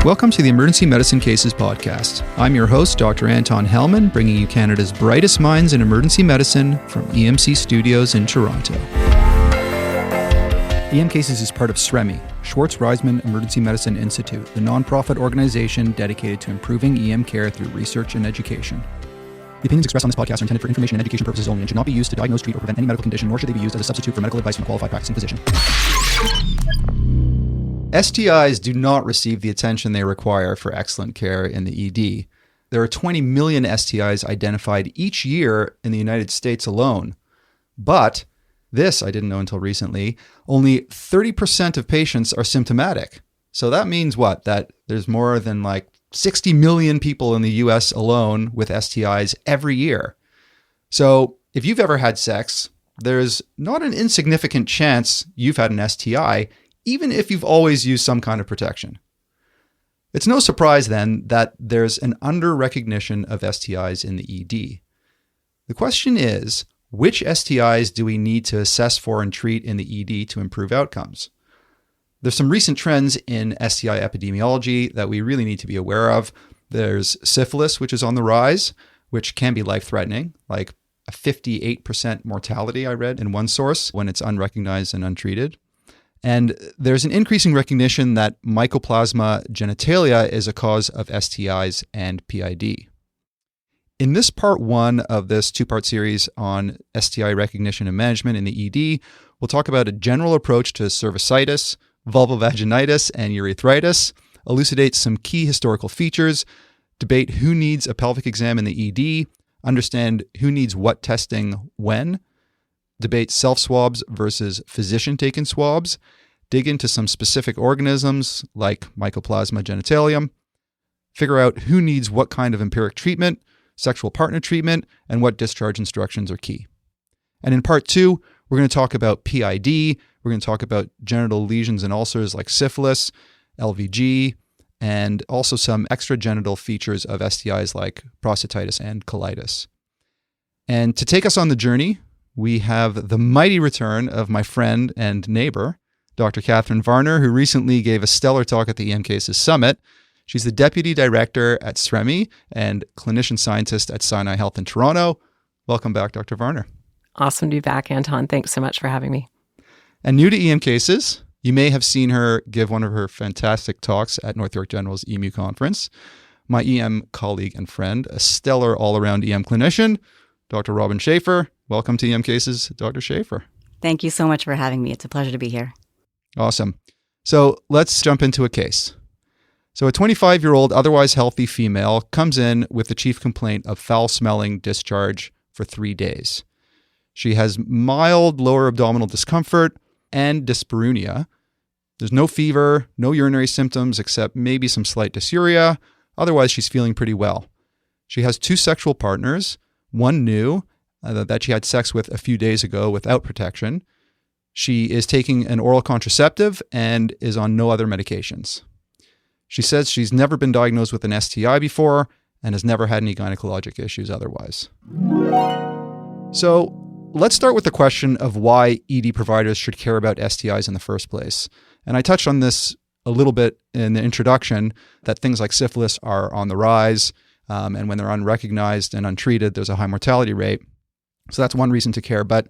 Welcome to the Emergency Medicine Cases podcast. I'm your host, Dr. Anton Hellman, bringing you Canada's brightest minds in emergency medicine from EMC Studios in Toronto. EM Cases is part of SREMI, Schwartz-Reisman Emergency Medicine Institute, the nonprofit organization dedicated to improving EM care through research and education. The opinions expressed on this podcast are intended for information and education purposes only and should not be used to diagnose, treat, or prevent any medical condition, nor should they be used as a substitute for medical advice from a qualified practicing physician. STIs do not receive the attention they require for excellent care in the ED. There are 20 million STIs identified each year in the United States alone. But this, I didn't know until recently, only 30% of patients are symptomatic. So that means what? That there's more than 60 million people in the US alone with STIs every year. So if you've ever had sex, there's not an insignificant chance you've had an STI, even if you've always used some kind of protection. It's no surprise then that there's an under-recognition of STIs in the ED. The question is, which STIs do we need to assess for and treat in the ED to improve outcomes? There's some recent trends in STI epidemiology that we really need to be aware of. There's syphilis, which is on the rise, which can be life-threatening, like a 58% mortality I read in one source when it's unrecognized and untreated. And there's an increasing recognition that Mycoplasma Genitalia is a cause of STIs and PID. In this part one of this two-part series on STI recognition and management in the ED, we'll talk about a general approach to cervicitis, vulvovaginitis and urethritis, elucidate some key historical features, debate who needs a pelvic exam in the ED, understand who needs what testing when, debate self-swabs versus physician-taken swabs, dig into some specific organisms like Mycoplasma Genitalium, figure out who needs what kind of empiric treatment, sexual partner treatment, and what discharge instructions are key. And in part two, we're going to talk about PID, we're going to talk about genital lesions and ulcers like syphilis, LVG, and also some extragenital features of STIs like prostatitis and colitis. And to take us on the journey, we have the mighty return of my friend and neighbor, Dr. Catherine Varner, who recently gave a stellar talk at the EM Cases Summit. She's the Deputy Director at SREMI and Clinician Scientist at Sinai Health in Toronto. Welcome back, Dr. Varner. Awesome to be back, Anton. Thanks so much for having me. And new to EM Cases, you may have seen her give one of her fantastic talks at North York General's EMU conference. My EM colleague and friend, a stellar all-around EM clinician, Dr. Robin Schaefer. Welcome to EM Cases, Dr. Schaefer. Thank you so much for having me. It's a pleasure to be here. Awesome. So let's jump into a case. So a 25-year-old, otherwise healthy female comes in with the chief complaint of foul-smelling discharge for 3 days. She has mild lower abdominal discomfort and dyspareunia. There's no fever, no urinary symptoms except maybe some slight dysuria. Otherwise, she's feeling pretty well. She has 2 sexual partners, one new that she had sex with a few days ago without protection. She is taking an oral contraceptive and is on no other medications. She says she's never been diagnosed with an STI before and has never had any gynecologic issues otherwise. So let's start with the question of why ED providers should care about STIs in the first place. And I touched on this a little bit in the introduction, that things like syphilis are on the rise, and when they're unrecognized and untreated, there's a high mortality rate. So that's one reason to care. But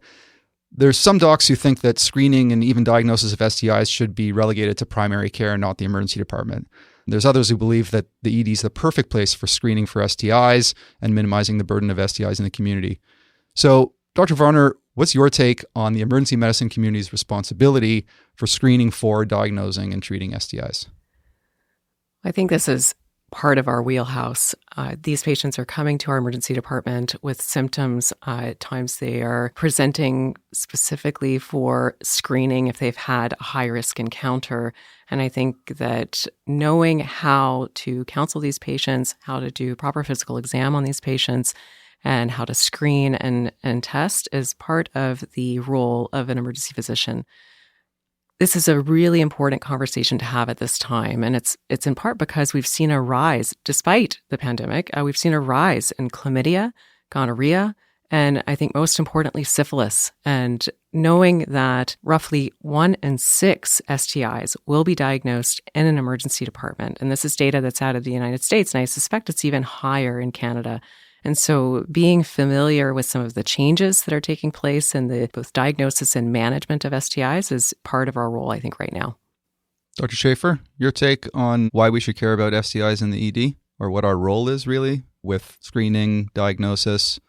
there's some docs who think that screening and even diagnosis of STIs should be relegated to primary care and not the emergency department. There's others who believe that the ED is the perfect place for screening for STIs and minimizing the burden of STIs in the community. So, Dr. Varner, what's your take on the emergency medicine community's responsibility for screening for, diagnosing, and treating STIs? I think this is part of our wheelhouse. These patients are coming to our emergency department with symptoms. At times they are presenting specifically for screening if they've had a high-risk encounter. And I think that knowing how to counsel these patients, how to do proper physical exam on these patients, and how to screen and test is part of the role of an emergency physician. This is a really important conversation to have at this time, and it's in part because we've seen a rise, despite the pandemic, we've seen a rise in chlamydia, gonorrhea, And I think most importantly, syphilis. And knowing that roughly 1 in 6 STIs will be diagnosed in an emergency department. And this is data that's out of the United States, and I suspect it's even higher in Canada. And so being familiar with some of the changes that are taking place in the both diagnosis and management of STIs is part of our role, I think, right now. Dr. Schaefer, your take on why we should care about STIs in the ED, or what our role is really with screening, diagnosis?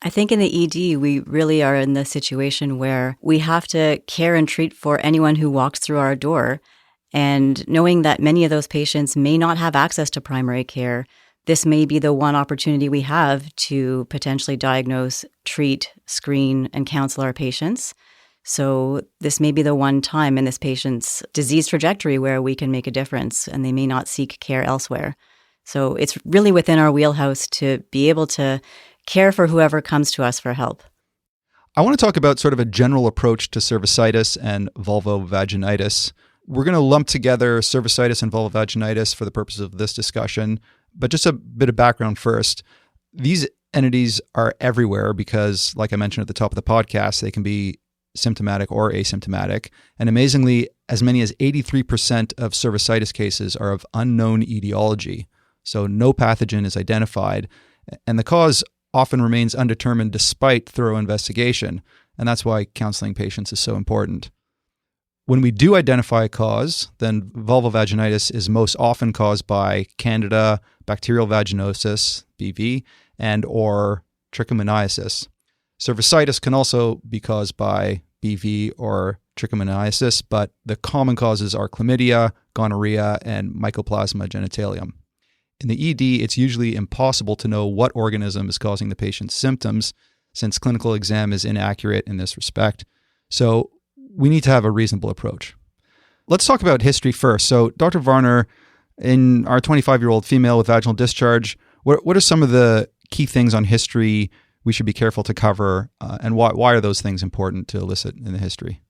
I think in the ED, we really are in the situation where we have to care and treat for anyone who walks through our door. And knowing that many of those patients may not have access to primary care, this may be the one opportunity we have to potentially diagnose, treat, screen, and counsel our patients. So this may be the one time in this patient's disease trajectory where we can make a difference and they may not seek care elsewhere. So it's really within our wheelhouse to be able to care for whoever comes to us for help. I want to talk about sort of a general approach to cervicitis and vulvovaginitis. We're going to lump together cervicitis and vulvovaginitis for the purpose of this discussion, but just a bit of background first. These entities are everywhere because, like I mentioned at the top of the podcast, they can be symptomatic or asymptomatic. And amazingly, as many as 83% of cervicitis cases are of unknown etiology. So no pathogen is identified, and the cause often remains undetermined despite thorough investigation, and that's why counseling patients is so important. When we do identify a cause, then vulvovaginitis is most often caused by Candida, bacterial vaginosis, BV, and or trichomoniasis. Cervicitis can also be caused by BV or trichomoniasis, but the common causes are chlamydia, gonorrhea, and Mycoplasma Genitalium. In the ED, it's usually impossible to know what organism is causing the patient's symptoms, since clinical exam is inaccurate in this respect. So we need to have a reasonable approach. Let's talk about history first. So Dr. Varner, in our 25-year-old female with vaginal discharge, what are some of the key things on history we should be careful to cover, and why are those things important to elicit in the history?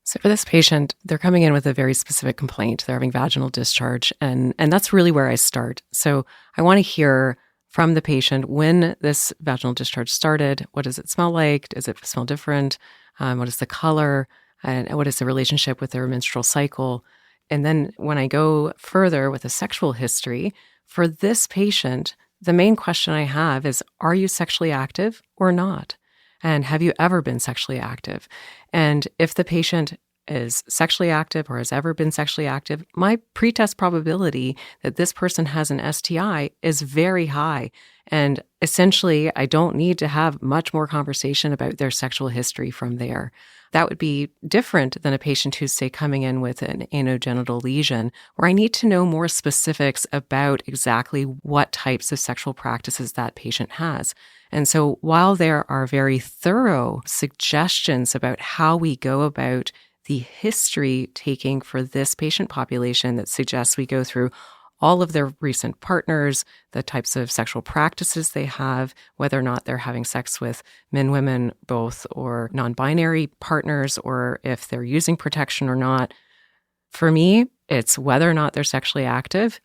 So for this patient, they're coming in with a very specific complaint. They're having vaginal discharge, and that's really where I start. So I want to hear from the patient when this vaginal discharge started. What does it smell like? Does it smell different? What is the color? And what is the relationship with their menstrual cycle? And then when I go further with a sexual history, for this patient, the main question I have is, are you sexually active or not? And have you ever been sexually active? And if the patient is sexually active or has ever been sexually active, my pretest probability that this person has an STI is very high. And essentially, I don't need to have much more conversation about their sexual history from there. That would be different than a patient who's, say, coming in with an anogenital lesion, where I need to know more specifics about exactly what types of sexual practices that patient has. And so while there are very thorough suggestions about how we go about the history taking for this patient population that suggests we go through all of their recent partners, the types of sexual practices they have, whether or not they're having sex with men, women, both, or non-binary partners, or if they're using protection or not. For me, it's whether or not they're sexually active.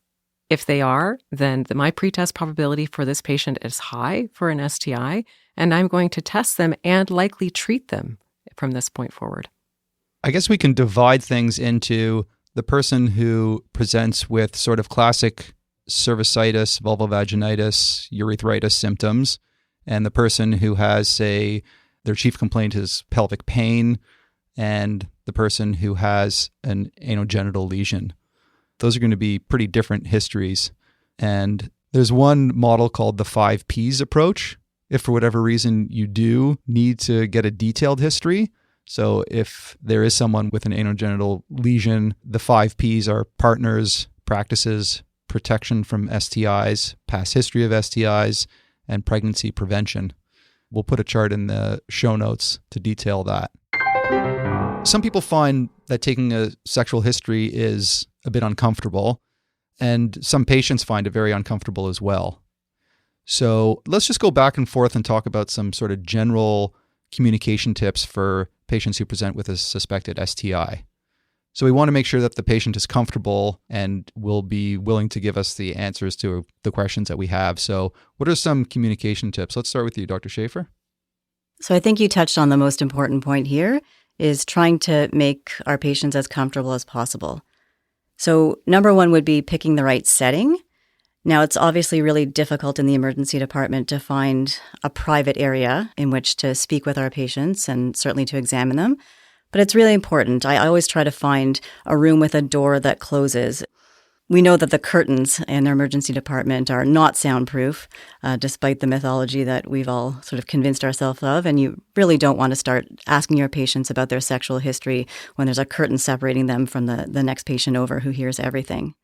If they are, then my pretest probability for this patient is high for an STI, and I'm going to test them and likely treat them from this point forward. I guess we can divide things into the person who presents with sort of classic cervicitis, vulvovaginitis, urethritis symptoms, and the person who has, say, their chief complaint is pelvic pain, and the person who has an anogenital lesion. Those are going to be pretty different histories. And there's one model called the 5 Ps approach. If for whatever reason you do need to get a detailed history, so if there is someone with an anogenital lesion, the 5 Ps are partners, practices, protection from STIs, past history of STIs, and pregnancy prevention. We'll put a chart in the show notes to detail that. Some people find that taking a sexual history is a bit uncomfortable, and some patients find it very uncomfortable as well. So let's just go back and forth and talk about some sort of general communication tips for patients who present with a suspected STI. So we want to make sure that the patient is comfortable and will be willing to give us the answers to the questions that we have. So what are some communication tips? Let's start with you, Dr. Schaefer. So I think you touched on the most important point here is trying to make our patients as comfortable as possible. So number one would be picking the right setting. Now, it's obviously really difficult in the emergency department to find a private area in which to speak with our patients and certainly to examine them. But it's really important. I always try to find a room with a door that closes. We know that the curtains in the emergency department are not soundproof, despite the mythology that we've all sort of convinced ourselves of. And you really don't want to start asking your patients about their sexual history when there's a curtain separating them from the next patient over who hears everything.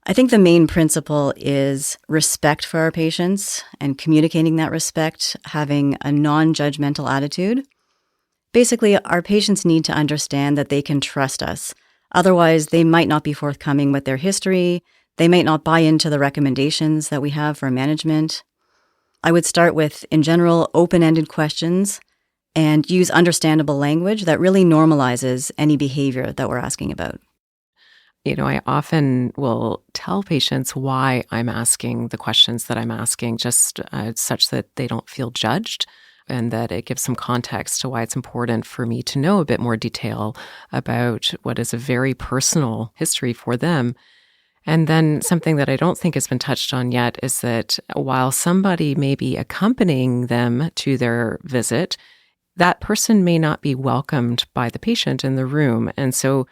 I think the main principle is respect for our patients and communicating that respect, having a non-judgmental attitude. Basically, our patients need to understand that they can trust us. Otherwise, they might not be forthcoming with their history. They might not buy into the recommendations that we have for management. I would start with, in general, open-ended questions and use understandable language that really normalizes any behavior that we're asking about. I often will tell patients why I'm asking the questions that I'm asking, just such that they don't feel judged, and that it gives some context to why it's important for me to know a bit more detail about what is a very personal history for them. And then something that I don't think has been touched on yet is that while somebody may be accompanying them to their visit, that person may not be welcomed by the patient in the room. And so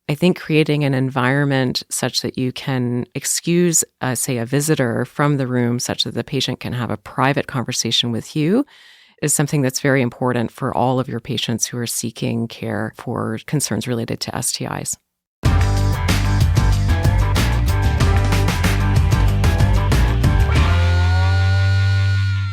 I think creating an environment such that you can excuse, say, a visitor from the room such that the patient can have a private conversation with you is something that's very important for all of your patients who are seeking care for concerns related to STIs.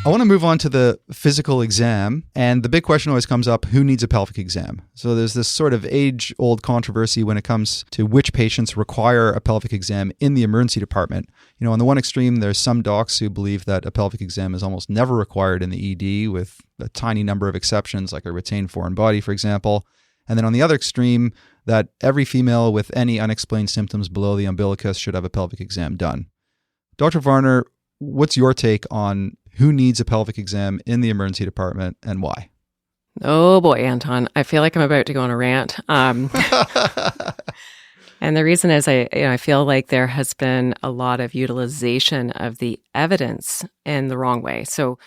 I want to move on to the physical exam. And the big question always comes up, who needs a pelvic exam? So there's this sort of age-old controversy when it comes to which patients require a pelvic exam in the emergency department. On the one extreme, there's some docs who believe that a pelvic exam is almost never required in the ED, with a tiny number of exceptions, like a retained foreign body, for example. And then on the other extreme, that every female with any unexplained symptoms below the umbilicus should have a pelvic exam done. Dr. Varner, what's your take on who needs a pelvic exam in the emergency department and why? Oh boy, Anton, I feel like I'm about to go on a rant. And the reason is I feel like there has been a lot of utilization of the evidence in the wrong way. So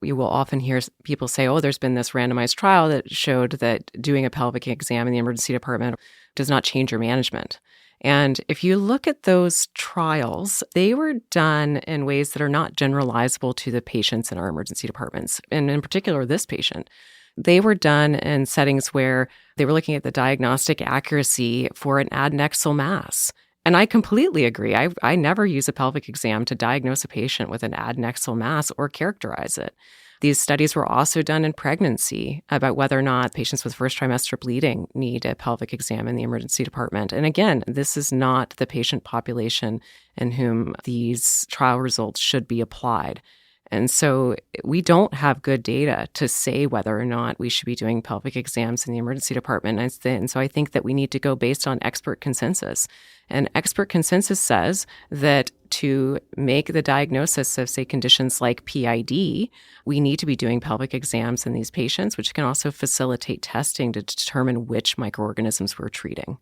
you will often hear people say, oh, there's been this randomized trial that showed that doing a pelvic exam in the emergency department does not change your management. And if you look at those trials, they were done in ways that are not generalizable to the patients in our emergency departments. And in particular, this patient, they were done in settings where they were looking at the diagnostic accuracy for an adnexal mass. And I completely agree. I never use a pelvic exam to diagnose a patient with an adnexal mass or characterize it. These studies were also done in pregnancy about whether or not patients with first trimester bleeding need a pelvic exam in the emergency department. And again, this is not the patient population in whom these trial results should be applied. And so we don't have good data to say whether or not we should be doing pelvic exams in the emergency department. And so I think that we need to go based on expert consensus. And expert consensus says that to make the diagnosis of, say, conditions like PID, we need to be doing pelvic exams in these patients, which can also facilitate testing to determine which microorganisms we're treating.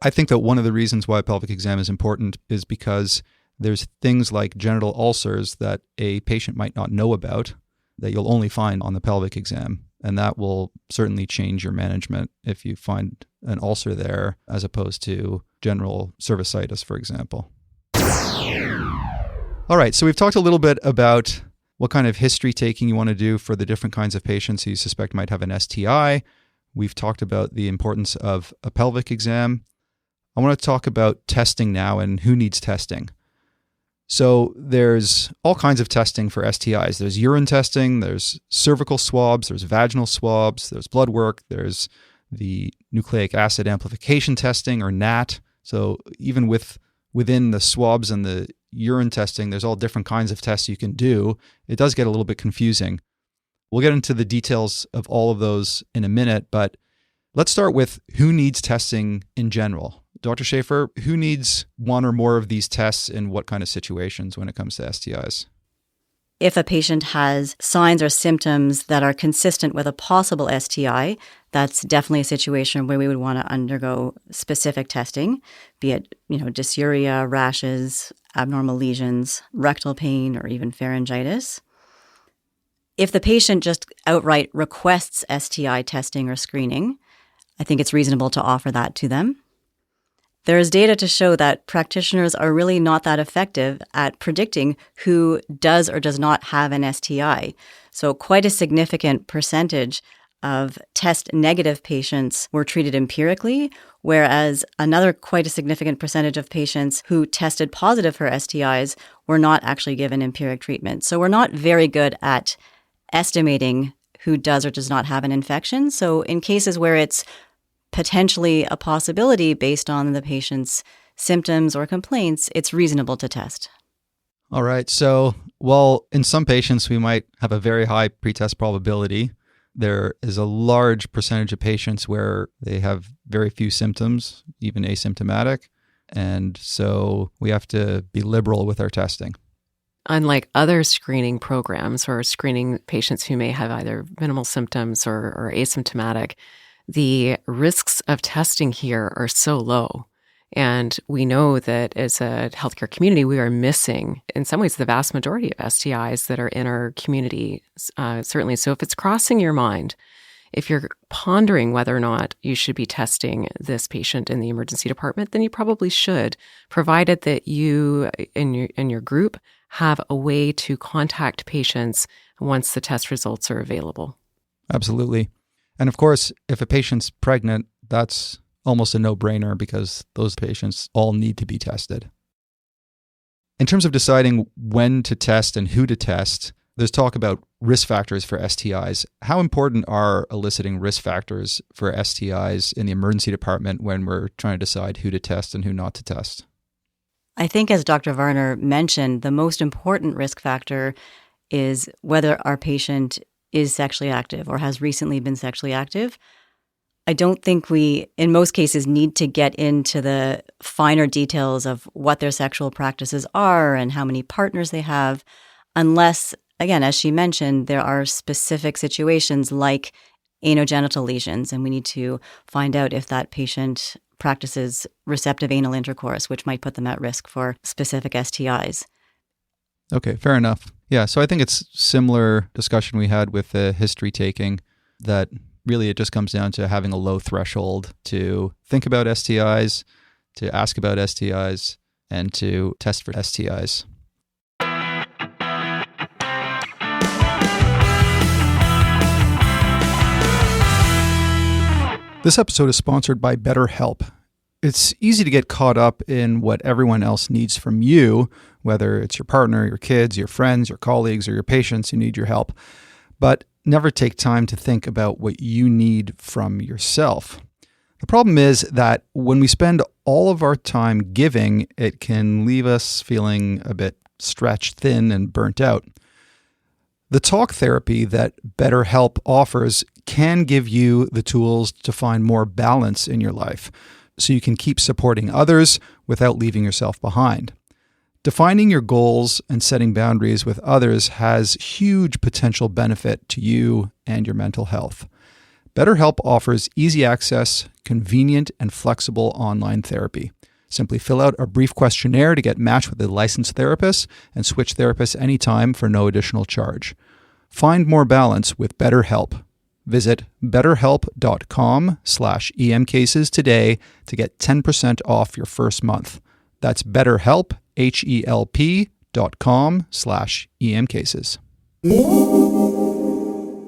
I think that one of the reasons why a pelvic exam is important is because there's things like genital ulcers that a patient might not know about that you'll only find on the pelvic exam. And that will certainly change your management if you find an ulcer there as opposed to general cervicitis, for example. All right, so we've talked a little bit about what kind of history taking you want to do for the different kinds of patients who you suspect might have an STI. We've talked about the importance of a pelvic exam. I want to talk about testing now and who needs testing. So there's all kinds of testing for STIs. There's urine testing, there's cervical swabs, there's vaginal swabs, there's blood work, there's the nucleic acid amplification testing, or NAT. So even within the swabs and the urine testing, there's all different kinds of tests you can do. It does get a little bit confusing. We'll get into the details of all of those in a minute, but Let's start with who needs testing in general. Dr. Schaefer, who needs one or more of these tests in what kind of situations when it comes to STIs? If a patient has signs or symptoms that are consistent with a possible STI, that's definitely a situation where we would want to undergo specific testing, be it, dysuria, rashes, abnormal lesions, rectal pain, or even pharyngitis. If the patient just outright requests STI testing or screening, I think it's reasonable to offer that to them. There is data to show that practitioners are really not that effective at predicting who does or does not have an STI. So quite a significant percentage of test-negative patients were treated empirically, whereas another quite a significant percentage of patients who tested positive for STIs were not actually given empiric treatment. So we're not very good at estimating who does or does not have an infection. So in cases where it's potentially a possibility based on the patient's symptoms or complaints, it's reasonable to test. All right. So, while in some patients we might have a very high pretest probability, there is a large percentage of patients where they have very few symptoms, even asymptomatic. And so we have to be liberal with our testing. Unlike other screening programs or screening patients who may have either minimal symptoms or asymptomatic, the risks of testing here are so low. And we know that as a healthcare community, we are missing, in some ways, the vast majority of STIs that are in our community, certainly. So if it's crossing your mind, if you're pondering whether or not you should be testing this patient in the emergency department, then you probably should, provided that you in your group have a way to contact patients once the test results are available. Absolutely. And of course, if a patient's pregnant, that's almost a no-brainer because those patients all need to be tested. In terms of deciding when to test and who to test, there's talk about risk factors for STIs. How important are eliciting risk factors for STIs in the emergency department when we're trying to decide who to test and who not to test? I think, as Dr. Varner mentioned, the most important risk factor is whether our patient is sexually active or has recently been sexually active. I don't think we, in most cases, need to get into the finer details of what their sexual practices are and how many partners they have, unless, again, as she mentioned, there are specific situations like anogenital lesions, and we need to find out if that patient practices receptive anal intercourse, which might put them at risk for specific STIs. Okay, fair enough. Yeah, so I think it's similar discussion we had with the history taking, that really it just comes down to having a low threshold to think about STIs, to ask about STIs, and to test for STIs. This episode is sponsored by BetterHelp. It's easy to get caught up in what everyone else needs from you, whether it's your partner, your kids, your friends, your colleagues, or your patients who need your help, but never take time to think about what you need from yourself. The problem is that when we spend all of our time giving, it can leave us feeling a bit stretched thin and burnt out. The talk therapy that BetterHelp offers can give you the tools to find more balance in your life, so you can keep supporting others without leaving yourself behind. Defining your goals and setting boundaries with others has huge potential benefit to you and your mental health. BetterHelp offers easy access, convenient, and flexible online therapy. Simply fill out a brief questionnaire to get matched with a licensed therapist and switch therapists anytime for no additional charge. Find more balance with BetterHelp. Visit betterhelp.com/emcases today to get 10% off your first month. That's BetterHelp, HELP.com/emcases.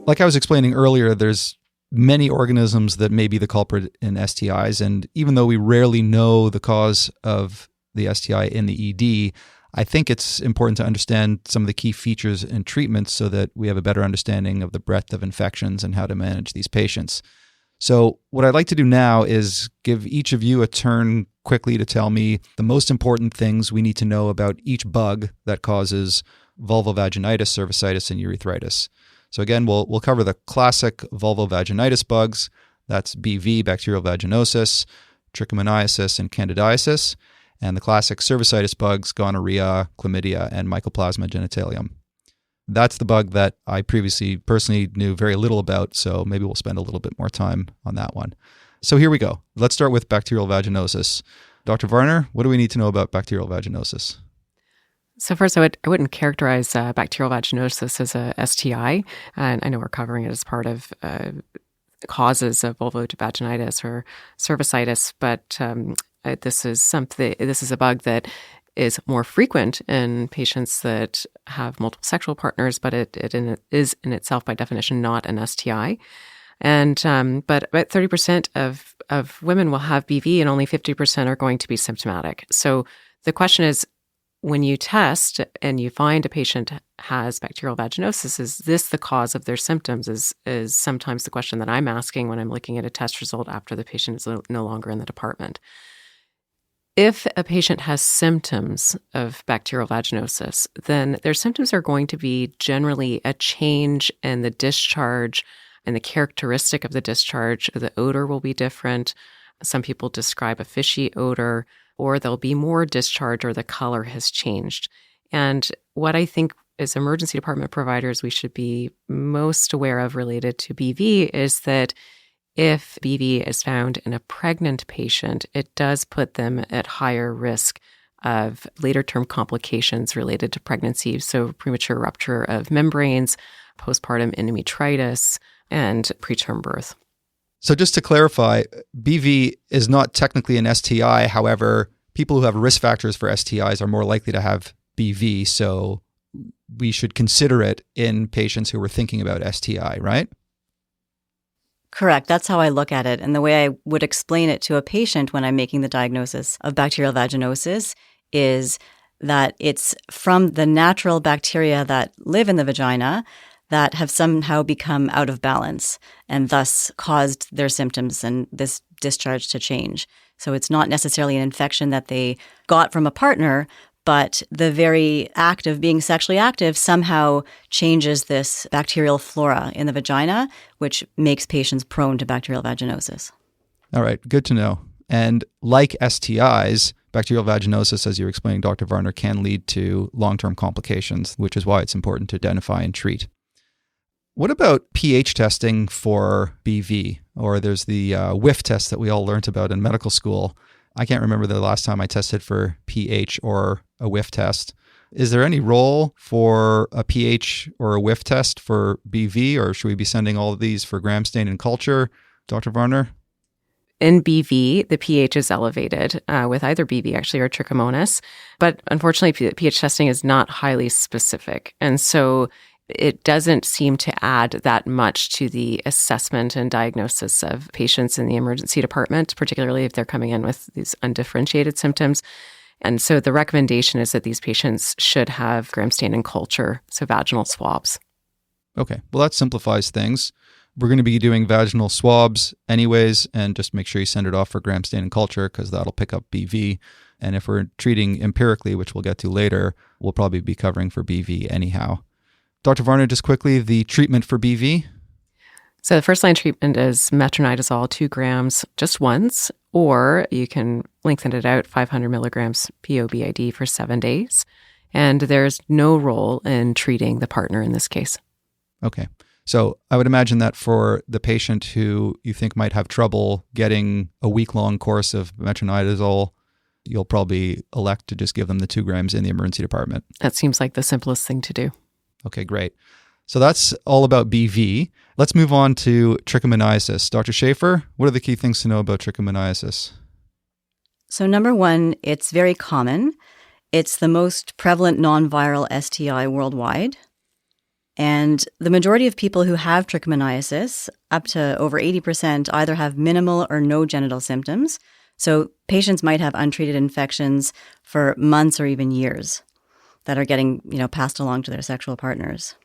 Like I was explaining earlier, there's many organisms that may be the culprit in STIs, and even though we rarely know the cause of the STI in the ED, I think it's important to understand some of the key features and treatments so that we have a better understanding of the breadth of infections and how to manage these patients. So what I'd like to do now is give each of you a turn quickly to tell me the most important things we need to know about each bug that causes vulvovaginitis, cervicitis, and urethritis. So again, we'll cover the classic vulvovaginitis bugs, That's BV, bacterial vaginosis, trichomoniasis, and candidiasis, and the classic cervicitis bugs, gonorrhea, chlamydia, and Mycoplasma Genitalium. That's the bug that I previously personally knew very little about, so maybe we'll spend a little bit more time on that one. So here we go. Let's start with bacterial vaginosis. Dr. Varner, what do we need to know about bacterial vaginosis? So first, I wouldn't characterize bacterial vaginosis as a STI, and I know we're covering it as part of causes of vulvovaginitis or cervicitis, but this is a bug that is more frequent in patients that have multiple sexual partners, but it is in itself by definition not an STI. And but about 30% of women will have BV, and only 50% are going to be symptomatic. So the question is, when you test and you find a patient has bacterial vaginosis, is this the cause of their symptoms? Is sometimes the question that I'm asking when I'm looking at a test result after the patient is no longer in the department. If a patient has symptoms of bacterial vaginosis, then their symptoms are going to be generally a change in the discharge and the characteristic of the discharge. The odor will be different. Some people describe a fishy odor, or there'll be more discharge, or the color has changed. And what I think as emergency department providers we should be most aware of related to BV is that if BV is found in a pregnant patient, it does put them at higher risk of later term complications related to pregnancy. So premature rupture of membranes, postpartum endometritis, and preterm birth. So just to clarify, BV is not technically an STI. However, people who have risk factors for STIs are more likely to have BV. So we should consider it in patients who are thinking about STI, right? Correct. That's how I look at it. And the way I would explain it to a patient when I'm making the diagnosis of bacterial vaginosis is that it's from the natural bacteria that live in the vagina that have somehow become out of balance and thus caused their symptoms and this discharge to change. So it's not necessarily an infection that they got from a partner, but the very act of being sexually active somehow changes this bacterial flora in the vagina, which makes patients prone to bacterial vaginosis. All right, good to know. And like STIs, bacterial vaginosis, as you were explaining, Dr. Varner, can lead to long-term complications, which is why it's important to identify and treat. What about pH testing for BV? Or there's the whiff test that we all learned about in medical school. I can't remember the last time I tested for pH or a whiff test. Is there any role for a pH or a whiff test for BV, or should we be sending all of these for gram stain and culture? Dr. Varner? In BV, the pH is elevated with either BV actually or trichomonas, but unfortunately pH testing is not highly specific. And so it doesn't seem to add that much to the assessment and diagnosis of patients in the emergency department, particularly if they're coming in with these undifferentiated symptoms. And so the recommendation is that these patients should have gram stain and culture, so vaginal swabs. Okay, well, that simplifies things. We're going to be doing vaginal swabs anyways, and just make sure you send it off for gram stain and culture because that'll pick up BV. And if we're treating empirically, which we'll get to later, we'll probably be covering for BV anyhow. Dr. Varner, just quickly, the treatment for BV? So the first line treatment is metronidazole 2 grams just once, or you can lengthen it out 500 milligrams POBID for 7 days. And there's no role in treating the partner in this case. Okay. So I would imagine that for the patient who you think might have trouble getting a week-long course of metronidazole, you'll probably elect to just give them the 2 grams in the emergency department. That seems like the simplest thing to do. Okay, great. So that's all about BV. Let's move on to trichomoniasis. Dr. Schaefer, what are the key things to know about trichomoniasis? So number one, it's very common. It's the most prevalent non-viral STI worldwide. And the majority of people who have trichomoniasis, up to over 80%, either have minimal or no genital symptoms. So patients might have untreated infections for months or even years that are getting, passed along to their sexual partners.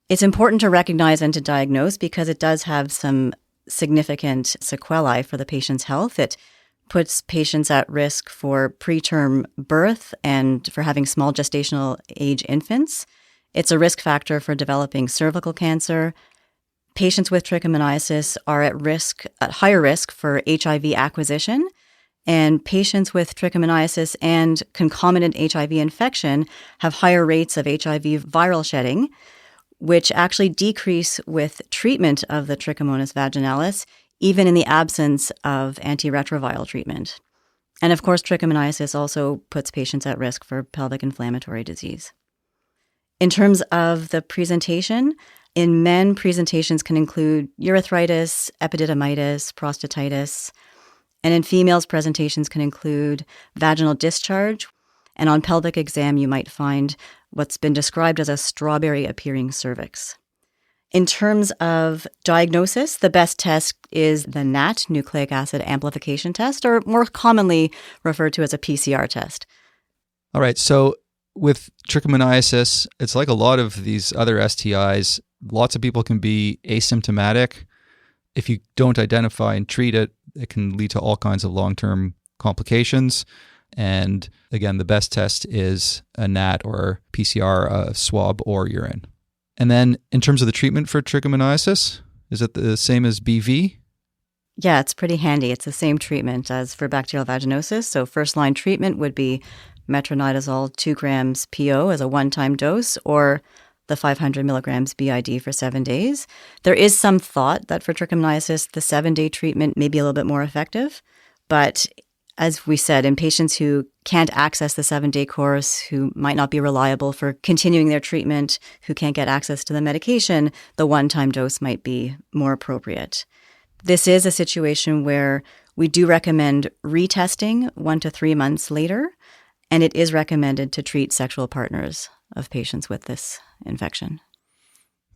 It's important to recognize and to diagnose because it does have some significant sequelae for the patient's health. It puts patients at risk for preterm birth and for having small gestational age infants. It's a risk factor for developing cervical cancer, Patients with trichomoniasis are at higher risk for HIV acquisition, and patients with trichomoniasis and concomitant HIV infection have higher rates of HIV viral shedding, which actually decrease with treatment of the Trichomonas vaginalis, even in the absence of antiretroviral treatment. And of course, trichomoniasis also puts patients at risk for pelvic inflammatory disease. In terms of the presentation, in men, presentations can include urethritis, epididymitis, prostatitis, and in females, presentations can include vaginal discharge. And on pelvic exam, you might find what's been described as a strawberry-appearing cervix. In terms of diagnosis, the best test is the NAT, nucleic acid amplification test, or more commonly referred to as a PCR test. All right. So with trichomoniasis, it's like a lot of these other STIs. Lots of people can be asymptomatic. If you don't identify and treat it, it can lead to all kinds of long-term complications. And again, the best test is a NAT or PCR, a swab, or urine. And then in terms of the treatment for trichomoniasis, is it the same as BV? Yeah, it's pretty handy. It's the same treatment as for bacterial vaginosis. So first-line treatment would be metronidazole 2 grams PO as a one-time dose, or the 500 milligrams BID for 7 days. There is some thought that for trichomoniasis, the 7-day treatment may be a little bit more effective. But as we said, in patients who can't access the 7-day course, who might not be reliable for continuing their treatment, who can't get access to the medication, the one-time dose might be more appropriate. This is a situation where we do recommend retesting 1 to 3 months later, and it is recommended to treat sexual partners of patients with this infection.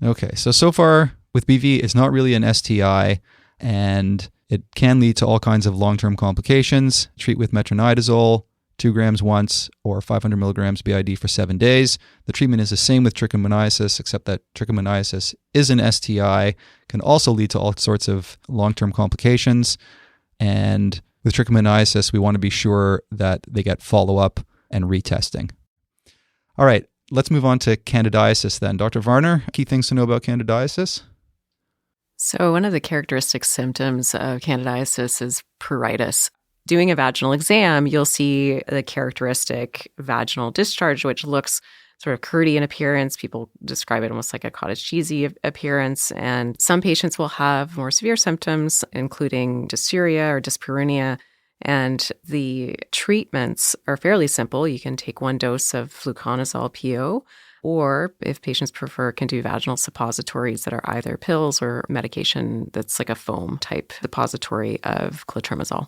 Okay, so far with BV, it's not really an STI, and it can lead to all kinds of long-term complications. Treat with metronidazole, 2 grams once, or 500 milligrams BID for 7 days. The treatment is the same with trichomoniasis, except that trichomoniasis is an STI, can also lead to all sorts of long-term complications. And with trichomoniasis, we want to be sure that they get follow-up and retesting. All right, let's move on to candidiasis then. Dr. Varner, key things to know about candidiasis? So one of the characteristic symptoms of candidiasis is pruritus. Doing a vaginal exam, you'll see the characteristic vaginal discharge, which looks sort of curdy in appearance. People describe it almost like a cottage cheesy appearance. And some patients will have more severe symptoms, including dysuria or dyspareunia. And the treatments are fairly simple. You can take 1 dose of fluconazole PO, or if patients prefer, can do vaginal suppositories that are either pills or medication that's like a foam type suppository of clotrimazole.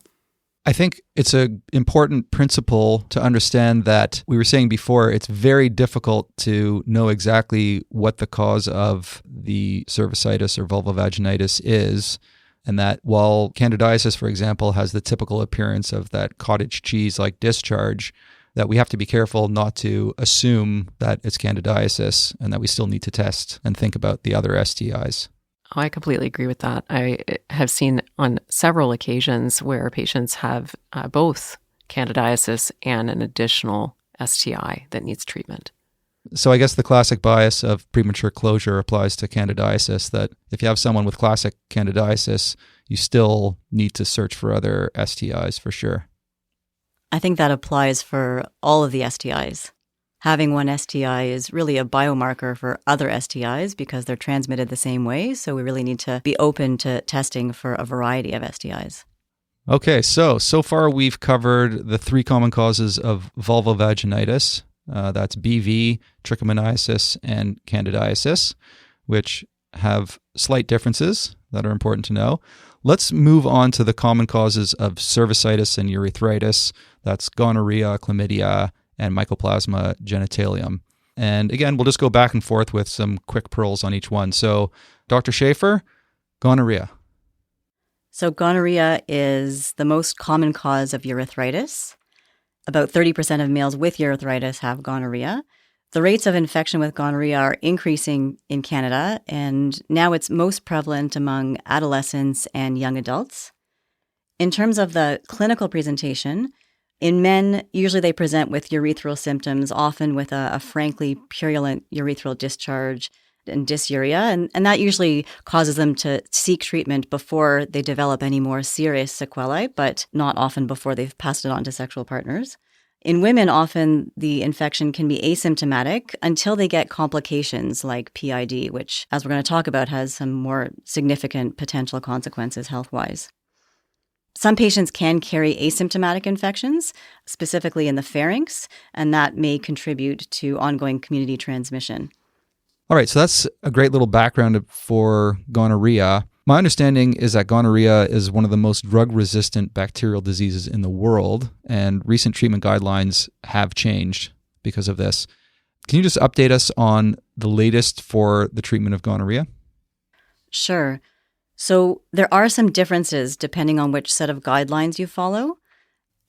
I think it's an important principle to understand that we were saying before, it's very difficult to know exactly what the cause of the cervicitis or vulvovaginitis is. And that while candidiasis, for example, has the typical appearance of that cottage cheese-like discharge, that we have to be careful not to assume that it's candidiasis and that we still need to test and think about the other STIs. Oh, I completely agree with that. I have seen on several occasions where patients have both candidiasis and an additional STI that needs treatment. So I guess the classic bias of premature closure applies to candidiasis, that if you have someone with classic candidiasis, you still need to search for other STIs for sure. I think that applies for all of the STIs. Having one STI is really a biomarker for other STIs because they're transmitted the same way. So we really need to be open to testing for a variety of STIs. Okay, so far we've covered the 3 common causes of vulvovaginitis. That's BV, trichomoniasis, and candidiasis, which have slight differences that are important to know. Let's move on to the common causes of cervicitis and urethritis. That's gonorrhea, chlamydia, and Mycoplasma Genitalium. And again, we'll just go back and forth with some quick pearls on each one. So, Dr. Schaefer, gonorrhea. So gonorrhea is the most common cause of urethritis. About 30% of males with urethritis have gonorrhea. The rates of infection with gonorrhea are increasing in Canada, and now it's most prevalent among adolescents and young adults. In terms of the clinical presentation, in men, usually they present with urethral symptoms, often with a frankly purulent urethral discharge, and dysuria. And that usually causes them to seek treatment before they develop any more serious sequelae, but not often before they've passed it on to sexual partners. In women, often the infection can be asymptomatic until they get complications like PID, which, as we're going to talk about, has some more significant potential consequences health-wise. Some patients can carry asymptomatic infections, specifically in the pharynx, and that may contribute to ongoing community transmission. All right, so that's a great little background for gonorrhea. My understanding is that gonorrhea is one of the most drug-resistant bacterial diseases in the world, and recent treatment guidelines have changed because of this. Can you just update us on the latest for the treatment of gonorrhea? Sure. So there are some differences depending on which set of guidelines you follow.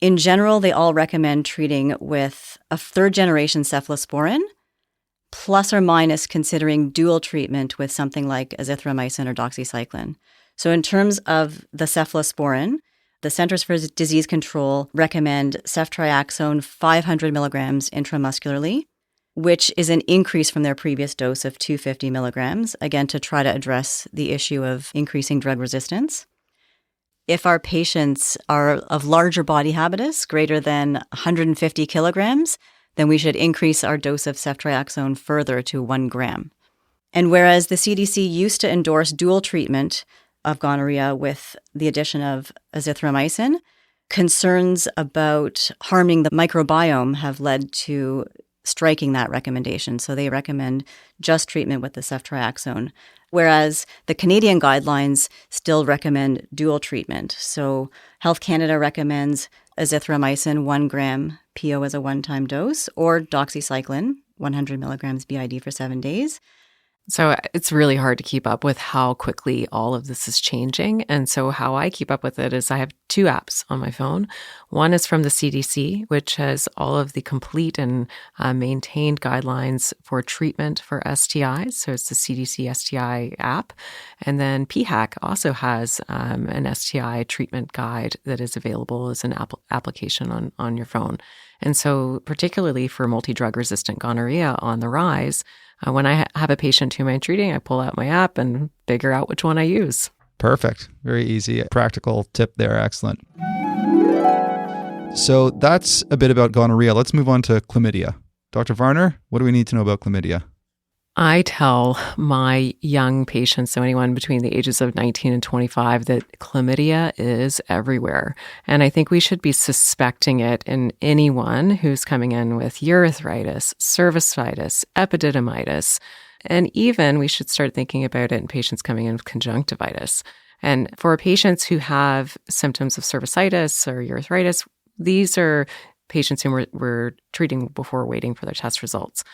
In general, they all recommend treating with a third-generation cephalosporin, plus or minus considering dual treatment with something like azithromycin or doxycycline. So in terms of the cephalosporin, the Centers for Disease Control recommend ceftriaxone 500 milligrams intramuscularly, which is an increase from their previous dose of 250 milligrams, again, to try to address the issue of increasing drug resistance. If our patients are of larger body habitus, greater than 150 kilograms, then we should increase our dose of ceftriaxone further to 1 gram. And whereas the CDC used to endorse dual treatment of gonorrhea with the addition of azithromycin, concerns about harming the microbiome have led to striking that recommendation. So they recommend just treatment with the ceftriaxone, whereas the Canadian guidelines still recommend dual treatment. So Health Canada recommends azithromycin 1 gram PO as a one-time dose, or doxycycline 100 milligrams BID for 7 days. So it's really hard to keep up with how quickly all of this is changing. And so how I keep up with it is I have 2 apps on my phone. One is from the CDC, which has all of the complete and maintained guidelines for treatment for STIs. So it's the CDC STI app. And then PHAC also has an STI treatment guide that is available as an application on your phone. And so particularly for multi-drug resistant gonorrhea on the rise, when I have a patient whom I'm treating, I pull out my app and figure out which one I use. Perfect. Very easy. Practical tip there. Excellent. So that's a bit about gonorrhea. Let's move on to chlamydia. Dr. Varner, what do we need to know about chlamydia? I tell my young patients, so anyone between the ages of 19 and 25, that chlamydia is everywhere. And I think we should be suspecting it in anyone who's coming in with urethritis, cervicitis, epididymitis, and even we should start thinking about it in patients coming in with conjunctivitis. And for patients who have symptoms of cervicitis or urethritis, these are patients whom we're treating before waiting for their test results.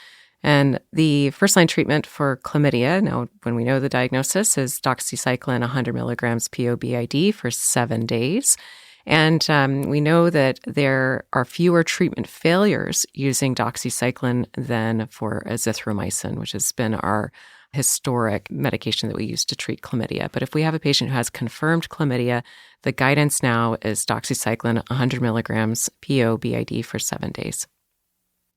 And the first-line treatment for chlamydia, now when we know the diagnosis, is doxycycline 100 milligrams PO/BID for 7 days. And we know that there are fewer treatment failures using doxycycline than for azithromycin, which has been our historic medication that we use to treat chlamydia. But if we have a patient who has confirmed chlamydia, the guidance now is doxycycline 100 milligrams PO/BID for 7 days.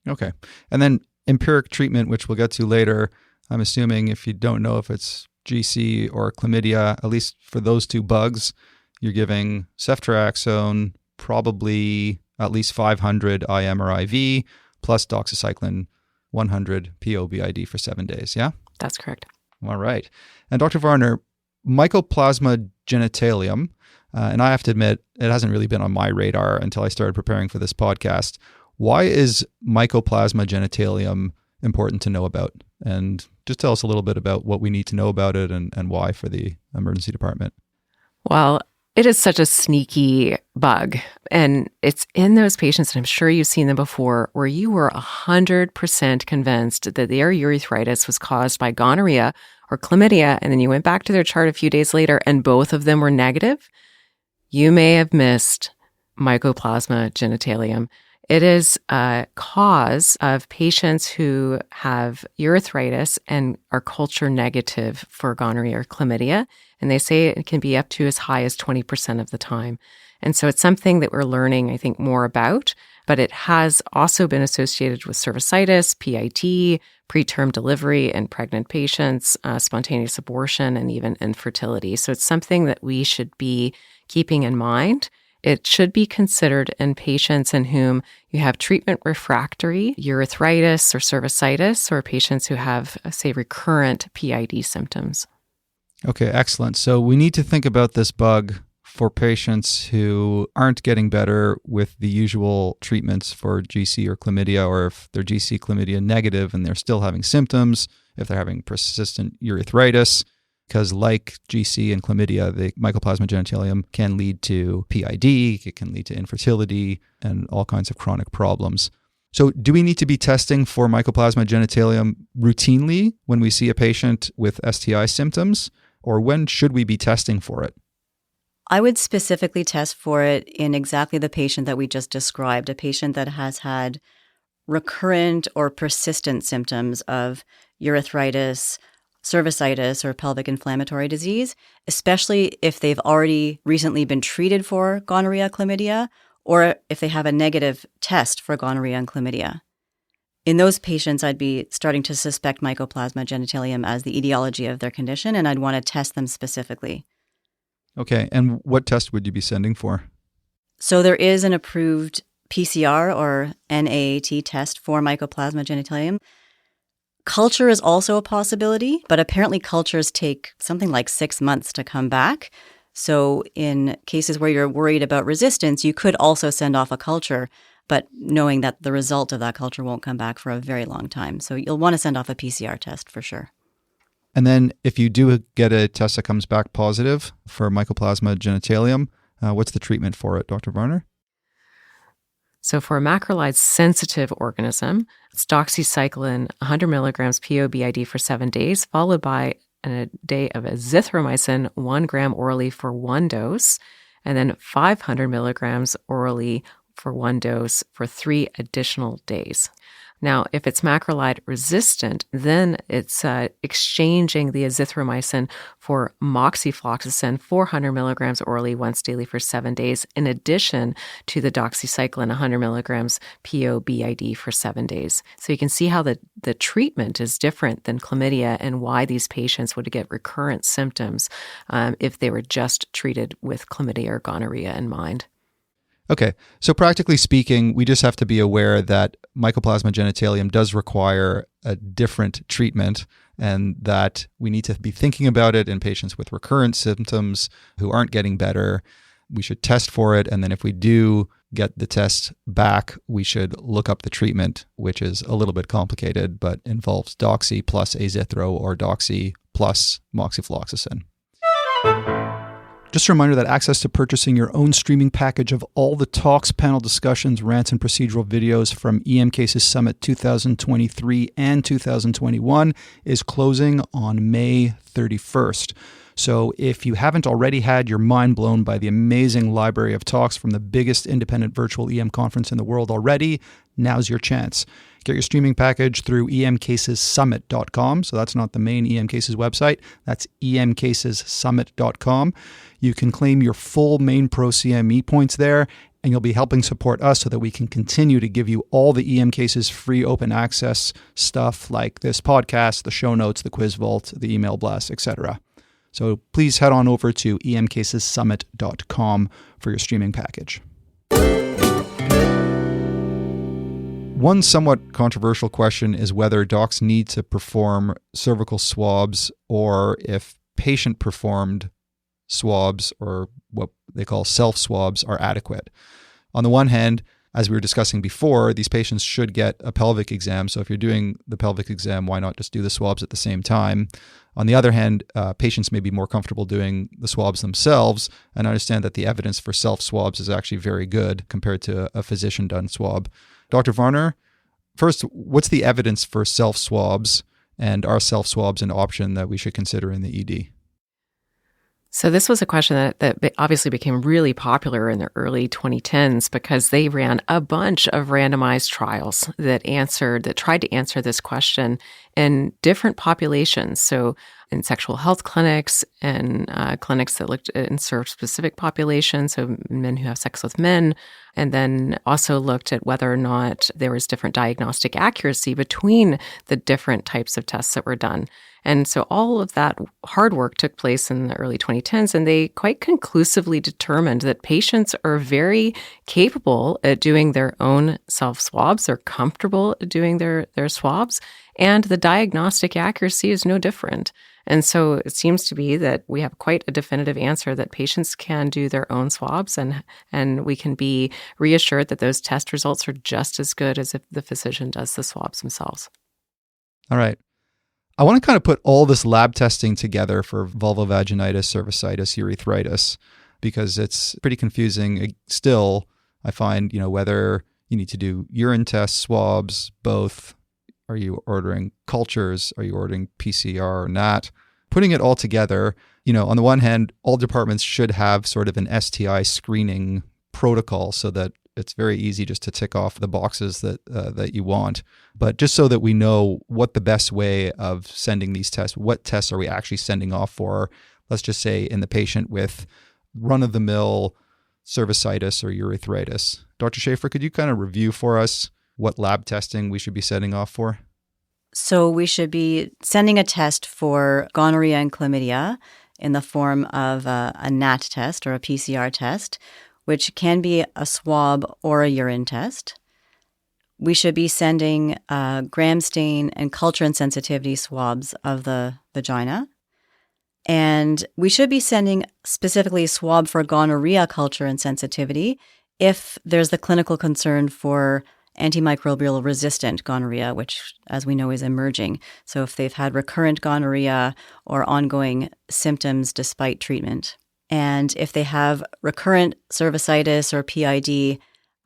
Okay. And then empiric treatment, which we'll get to later, I'm assuming if you don't know if it's GC or chlamydia, at least for those 2 bugs, you're giving ceftriaxone, probably at least 500 IM or IV, plus doxycycline 100 PO/BID for 7 days, yeah? That's correct. All right. And Dr. Varner, Mycoplasma Genitalium, and I have to admit, it hasn't really been on my radar until I started preparing for this podcast. Why is Mycoplasma Genitalium important to know about? And just tell us a little bit about what we need to know about it and why for the emergency department. Well, it is such a sneaky bug. And it's in those patients, and I'm sure you've seen them before, where you were 100% convinced that their urethritis was caused by gonorrhea or chlamydia, and then you went back to their chart a few days later and both of them were negative. You may have missed Mycoplasma Genitalium. It is a cause of patients who have urethritis and are culture negative for gonorrhea or chlamydia. And they say it can be up to as high as 20% of the time. And so it's something that we're learning, I think, more about. but it has also been associated with cervicitis, PID, preterm delivery in pregnant patients, spontaneous abortion, and even infertility. So it's something that we should be keeping in mind. It should be considered in patients in whom you have treatment refractory urethritis or cervicitis, or patients who have, say, recurrent PID symptoms. Okay, excellent. So we need to think about this bug for patients who aren't getting better with the usual treatments for GC or chlamydia, or if they're GC chlamydia negative and they're still having symptoms, if they're having persistent urethritis, because like GC and chlamydia, the Mycoplasma Genitalium can lead to PID, it can lead to infertility, and all kinds of chronic problems. So do we need to be testing for Mycoplasma Genitalium routinely when we see a patient with STI symptoms, or when should we be testing for it? I would specifically test for it in exactly the patient that we just described, a patient that has had recurrent or persistent symptoms of urethritis, cervicitis, or pelvic inflammatory disease, especially if they've already recently been treated for gonorrhea, chlamydia, or if they have a negative test for gonorrhea and chlamydia. In those patients, I'd be starting to suspect Mycoplasma Genitalium as the etiology of their condition, and I'd want to test them specifically. Okay, and what test would you be sending for? So there is an approved PCR or NAAT test for Mycoplasma Genitalium. Culture is also a possibility, but apparently cultures take something like 6 months to come back. So in cases where you're worried about resistance, you could also send off a culture, but knowing that the result of that culture won't come back for a very long time. So you'll want to send off a PCR test for sure. And then if you do get a test that comes back positive for Mycoplasma Genitalium, what's the treatment for it, Dr. Varner? So for a macrolide-sensitive organism, it's doxycycline 100 milligrams POBID for 7 days, followed by a day of azithromycin 1 gram orally for 1 dose, and then 500 milligrams orally for 1 dose for 3 additional days. Now, if it's macrolide resistant, then it's exchanging the azithromycin for moxifloxacin, 400 milligrams orally once daily for 7 days, in addition to the doxycycline 100 milligrams POBID for 7 days. So you can see how the treatment is different than chlamydia and why these patients would get recurrent symptoms if they were just treated with chlamydia or gonorrhea in mind. Okay, so practically speaking, we just have to be aware that Mycoplasma Genitalium does require a different treatment, and that we need to be thinking about it in patients with recurrent symptoms who aren't getting better. We should test for it, and then if we do get the test back, we should look up the treatment, which is a little bit complicated, but involves doxy plus azithro or doxy plus moxifloxacin. Just a reminder that access to purchasing your own streaming package of all the talks, panel discussions, rants, and procedural videos from EM Cases Summit 2023 and 2021 is closing on May 31st. So if you haven't already had your mind blown by the amazing library of talks from the biggest independent virtual EM conference in the world already, now's your chance. Get your streaming package through emcasessummit.com. So that's not the main EM Cases website. That's emcasessummit.com. You can claim your full main Pro CME points there, and you'll be helping support us so that we can continue to give you all the EM Cases free open access stuff like this podcast, the show notes, the quiz vault, the email blast, etc. So please head on over to emcasessummit.com for your streaming package. One somewhat controversial question is whether docs need to perform cervical swabs or if patient-performed swabs, or what they call self-swabs, are adequate. On the one hand, as we were discussing before, these patients should get a pelvic exam. So if you're doing the pelvic exam, why not just do the swabs at the same time? On the other hand, patients may be more comfortable doing the swabs themselves, and I understand that the evidence for self-swabs is actually very good compared to a physician-done swab. Dr. Varner, first, what's the evidence for self-swabs, and are self-swabs an option that we should consider in the ED? So this was a question that obviously became really popular in the early 2010s because they ran a bunch of randomized trials that tried to answer this question in different populations. So in sexual health clinics and clinics that looked and served specific populations, so men who have sex with men, and then also looked at whether or not there was different diagnostic accuracy between the different types of tests that were done. And so all of that hard work took place in the early 2010s, and they quite conclusively determined that patients are very capable at doing their own self-swabs. They're comfortable at doing their swabs, and the diagnostic accuracy is no different. And so it seems to be that we have quite a definitive answer that patients can do their own swabs, and we can be reassured that those test results are just as good as if the physician does the swabs themselves. All right. I want to kind of put all this lab testing together for vulvovaginitis, cervicitis, urethritis, because it's pretty confusing still. I find, whether you need to do urine tests, swabs, both. Are you ordering cultures? Are you ordering PCR or not? Putting it all together, on the one hand, all departments should have sort of an STI screening protocol so that it's very easy just to tick off the boxes that you want. But just so that we know what the best way of sending these tests, what tests are we actually sending off for, let's just say in the patient with run-of-the-mill cervicitis or urethritis. Dr. Schaefer, could you kind of review for us what lab testing we should be sending off for? So we should be sending a test for gonorrhea and chlamydia in the form of a NAT test or a PCR test, which can be a swab or a urine test. We should be sending gram stain and culture and sensitivity swabs of the vagina. And we should be sending specifically a swab for gonorrhea culture and sensitivity if there's the clinical concern for antimicrobial resistant gonorrhea, which, as we know, is emerging. So if they've had recurrent gonorrhea or ongoing symptoms despite treatment. And if they have recurrent cervicitis or PID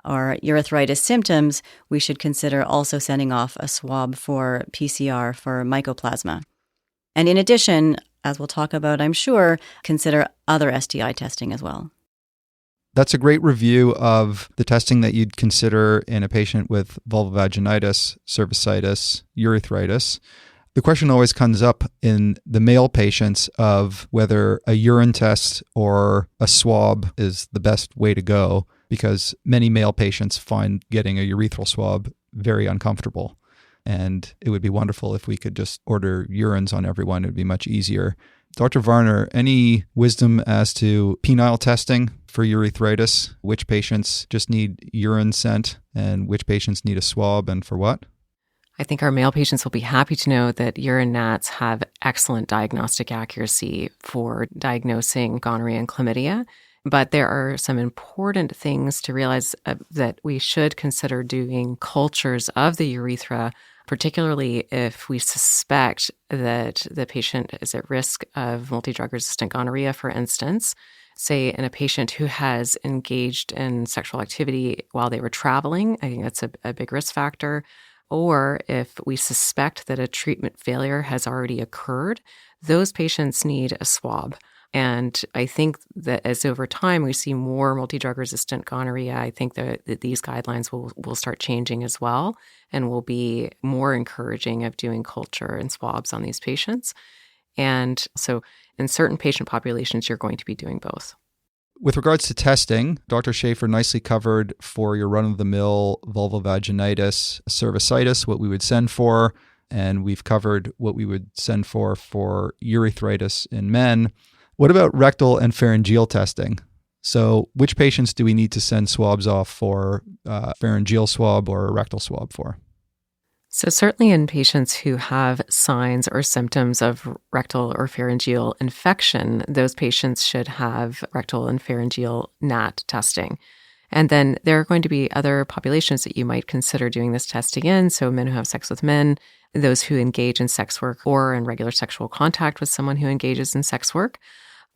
or urethritis symptoms, we should consider also sending off a swab for PCR for mycoplasma. And in addition, as we'll talk about, I'm sure, consider other STI testing as well. That's a great review of the testing that you'd consider in a patient with vulvovaginitis, cervicitis, urethritis. The question always comes up in the male patients of whether a urine test or a swab is the best way to go, because many male patients find getting a urethral swab very uncomfortable. And it would be wonderful if we could just order urines on everyone. It would be much easier. Dr. Varner, any wisdom as to penile testing for urethritis? Which patients just need urine sent and which patients need a swab and for what? I think our male patients will be happy to know that urine nats have excellent diagnostic accuracy for diagnosing gonorrhea and chlamydia. But there are some important things to realize that we should consider doing cultures of the urethra, particularly if we suspect that the patient is at risk of multi-drug resistant gonorrhea, for instance. Say in a patient who has engaged in sexual activity while they were traveling, I think that's a big risk factor. Or if we suspect that a treatment failure has already occurred, those patients need a swab. And I think that as over time we see more multi-drug resistant gonorrhea, I think that these guidelines will start changing as well and will be more encouraging of doing culture and swabs on these patients. And so in certain patient populations, you're going to be doing both. With regards to testing, Dr. Schaefer nicely covered for your run-of-the-mill vulvovaginitis, cervicitis, what we would send for, and we've covered what we would send for urethritis in men. What about rectal and pharyngeal testing? So which patients do we need to send swabs off for, pharyngeal swab or a rectal swab for? So certainly in patients who have signs or symptoms of rectal or pharyngeal infection, those patients should have rectal and pharyngeal NAT testing. And then there are going to be other populations that you might consider doing this testing in. So men who have sex with men, those who engage in sex work or in regular sexual contact with someone who engages in sex work,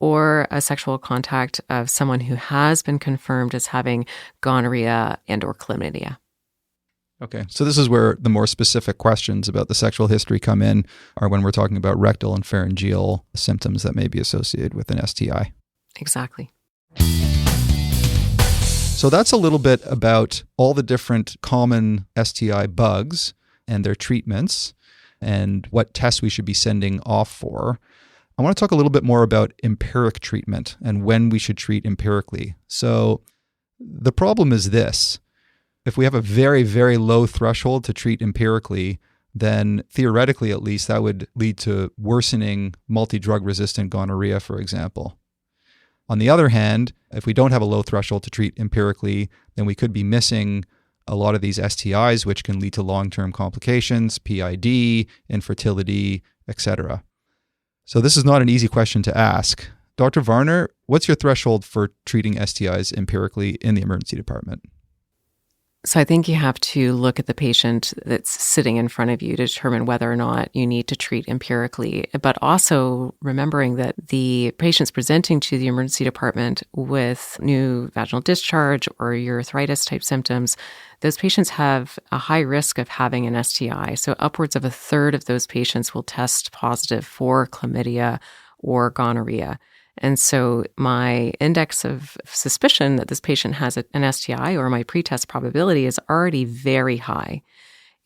or a sexual contact of someone who has been confirmed as having gonorrhea and or chlamydia. Okay, so this is where the more specific questions about the sexual history come in, are when we're talking about rectal and pharyngeal symptoms that may be associated with an STI. Exactly. So that's a little bit about all the different common STI bugs and their treatments and what tests we should be sending off for. I want to talk a little bit more about empiric treatment and when we should treat empirically. So the problem is this. If we have a very, very low threshold to treat empirically, then theoretically, at least, that would lead to worsening multi-drug resistant gonorrhea, for example. On the other hand, if we don't have a low threshold to treat empirically, then we could be missing a lot of these STIs, which can lead to long-term complications, PID, infertility, etc. So this is not an easy question to ask. Dr. Varner, what's your threshold for treating STIs empirically in the emergency department? So I think you have to look at the patient that's sitting in front of you to determine whether or not you need to treat empirically, but also remembering that the patients presenting to the emergency department with new vaginal discharge or urethritis type symptoms, those patients have a high risk of having an STI. So upwards of a third of those patients will test positive for chlamydia or gonorrhea. And so my index of suspicion that this patient has an STI, or my pretest probability, is already very high.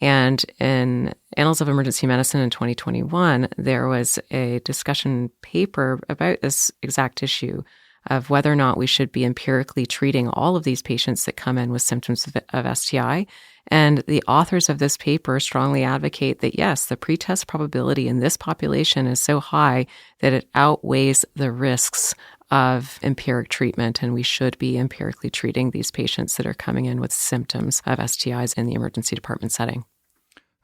And in Annals of Emergency Medicine in 2021, there was a discussion paper about this exact issue of whether or not we should be empirically treating all of these patients that come in with symptoms of STI. And the authors of this paper strongly advocate that, yes, the pretest probability in this population is so high that it outweighs the risks of empiric treatment, and we should be empirically treating these patients that are coming in with symptoms of STIs in the emergency department setting.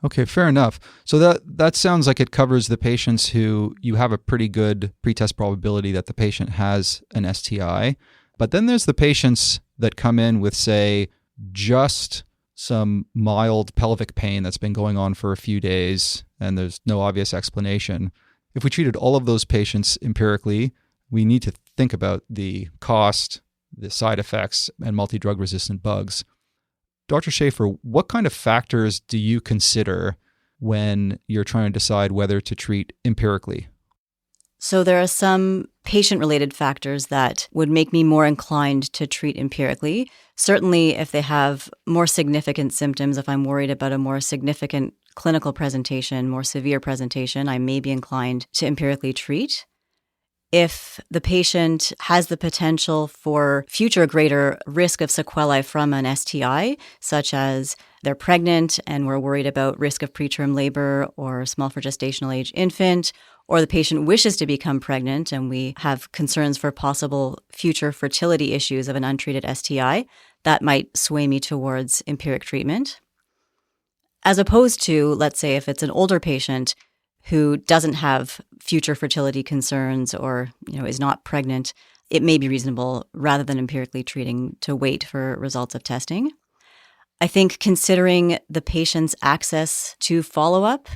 Okay, fair enough. So that sounds like it covers the patients who you have a pretty good pretest probability that the patient has an STI. But then there's the patients that come in with, say, just some mild pelvic pain that's been going on for a few days, and there's no obvious explanation. If we treated all of those patients empirically, we need to think about the cost, the side effects, and multi-drug resistant bugs. Dr. Schaefer, what kind of factors do you consider when you're trying to decide whether to treat empirically? So there are some patient-related factors that would make me more inclined to treat empirically. Certainly, if they have more significant symptoms, if I'm worried about a more significant clinical presentation, more severe presentation, I may be inclined to empirically treat. If the patient has the potential for future greater risk of sequelae from an STI, such as they're pregnant and we're worried about risk of preterm labor or small for gestational age infant, or the patient wishes to become pregnant and we have concerns for possible future fertility issues of an untreated STI, that might sway me towards empiric treatment. As opposed to, let's say, if it's an older patient who doesn't have future fertility concerns or, is not pregnant, it may be reasonable, rather than empirically treating, to wait for results of testing. I think considering the patient's access to follow-up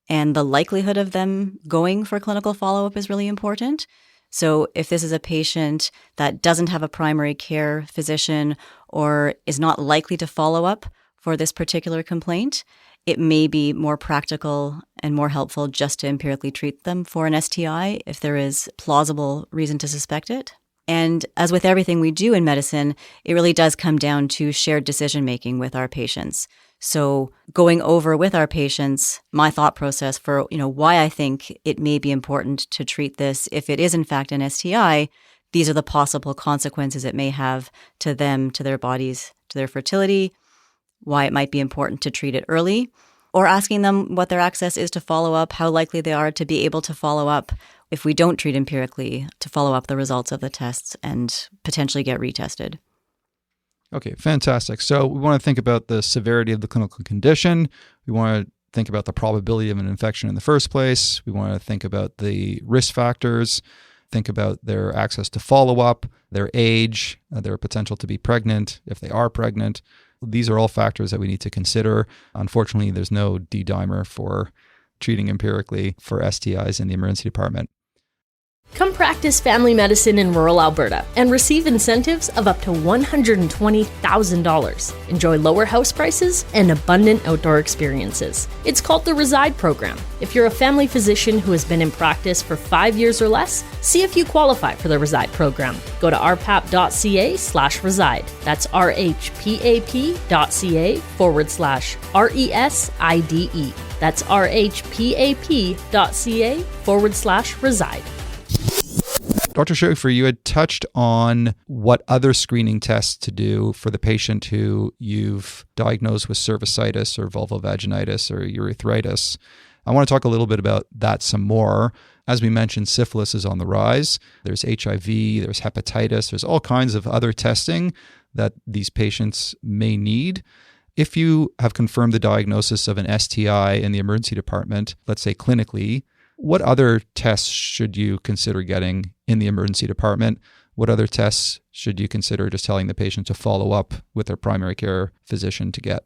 and the likelihood of them going for clinical follow-up is really important. So if this is a patient that doesn't have a primary care physician or is not likely to follow up for this particular complaint, it may be more practical and more helpful just to empirically treat them for an STI if there is plausible reason to suspect it. And as with everything we do in medicine, it really does come down to shared decision-making with our patients. So going over with our patients my thought process for, why I think it may be important to treat this if it is in fact an STI, these are the possible consequences it may have to them, to their bodies, to their fertility, why it might be important to treat it early, or asking them what their access is to follow up, how likely they are to be able to follow up if we don't treat empirically, to follow up the results of the tests and potentially get retested. Okay, fantastic. So we want to think about the severity of the clinical condition. We want to think about the probability of an infection in the first place. We want to think about the risk factors, think about their access to follow-up, their age, their potential to be pregnant, if they are pregnant. These are all factors that we need to consider. Unfortunately, there's no D-dimer for treating empirically for STIs in the emergency department. Come practice family medicine in rural Alberta and receive incentives of up to $120,000. Enjoy lower house prices and abundant outdoor experiences. It's called the Reside Program. If you're a family physician who has been in practice for 5 years or less, see if you qualify for the Reside Program. Go to rpap.ca/reside. That's rhpap.ca/RESIDE. That's rhpap.ca/reside. Dr. Schaefer, you had touched on what other screening tests to do for the patient who you've diagnosed with cervicitis or vulvovaginitis or urethritis. I want to talk a little bit about that some more. As we mentioned, syphilis is on the rise. There's HIV, there's hepatitis, there's all kinds of other testing that these patients may need. If you have confirmed the diagnosis of an STI in the emergency department, let's say clinically, what other tests should you consider getting in the emergency department? What other tests should you consider just telling the patient to follow up with their primary care physician to get?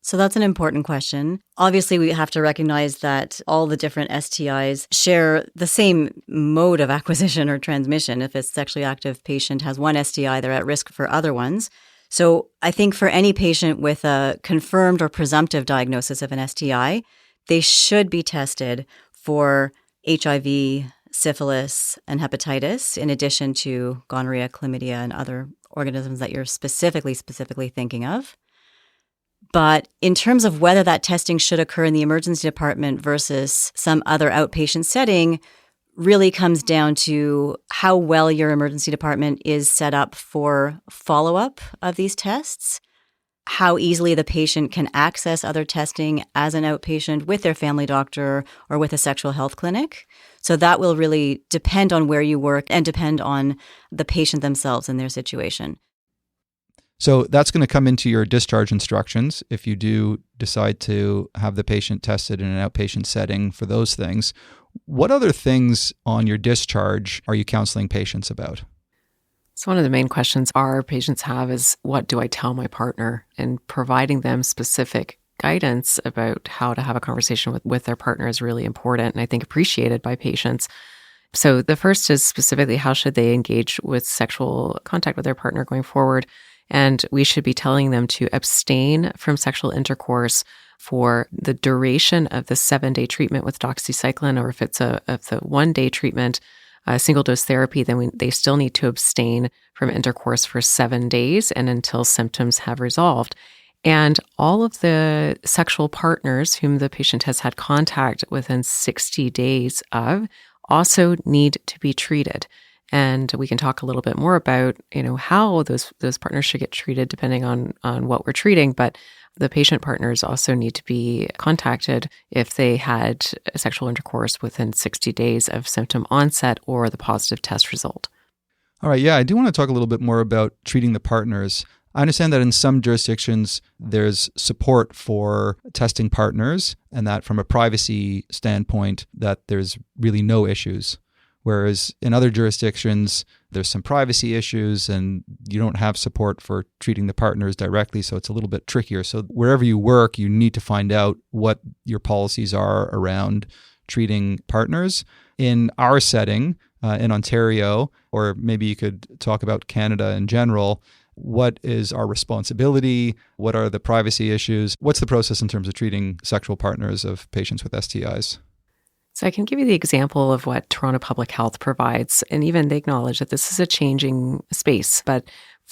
So that's an important question. Obviously, we have to recognize that all the different STIs share the same mode of acquisition or transmission. If a sexually active patient has one STI, they're at risk for other ones. So I think for any patient with a confirmed or presumptive diagnosis of an STI, they should be tested for HIV, syphilis, and hepatitis, in addition to gonorrhea, chlamydia, and other organisms that you're specifically thinking of. But in terms of whether that testing should occur in the emergency department versus some other outpatient setting, really comes down to how well your emergency department is set up for follow-up of these tests, how easily the patient can access other testing as an outpatient with their family doctor or with a sexual health clinic. So that will really depend on where you work and depend on the patient themselves and their situation. So that's going to come into your discharge instructions if you do decide to have the patient tested in an outpatient setting for those things. What other things on your discharge are you counseling patients about? So one of the main questions our patients have is, what do I tell my partner? And providing them specific guidance about how to have a conversation with their partner is really important and I think appreciated by patients. So the first is specifically, how should they engage with sexual contact with their partner going forward? And we should be telling them to abstain from sexual intercourse for the duration of the 7-day treatment with doxycycline, or if it's a 1-day treatment, a single dose therapy, then they still need to abstain from intercourse for 7 days and until symptoms have resolved. And all of the sexual partners whom the patient has had contact within 60 days of also need to be treated. And we can talk a little bit more about, how those partners should get treated depending on what we're treating. But the patient partners also need to be contacted if they had sexual intercourse within 60 days of symptom onset or the positive test result. All right. Yeah, I do want to talk a little bit more about treating the partners. I understand that in some jurisdictions, there's support for testing partners, and that from a privacy standpoint, that there's really no issues. Whereas in other jurisdictions, there's some privacy issues and you don't have support for treating the partners directly, so it's a little bit trickier. So wherever you work, you need to find out what your policies are around treating partners. In our setting, in Ontario, or maybe you could talk about Canada in general, what is our responsibility? What are the privacy issues? What's the process in terms of treating sexual partners of patients with STIs? So I can give you the example of what Toronto Public Health provides, and even they acknowledge that this is a changing space, but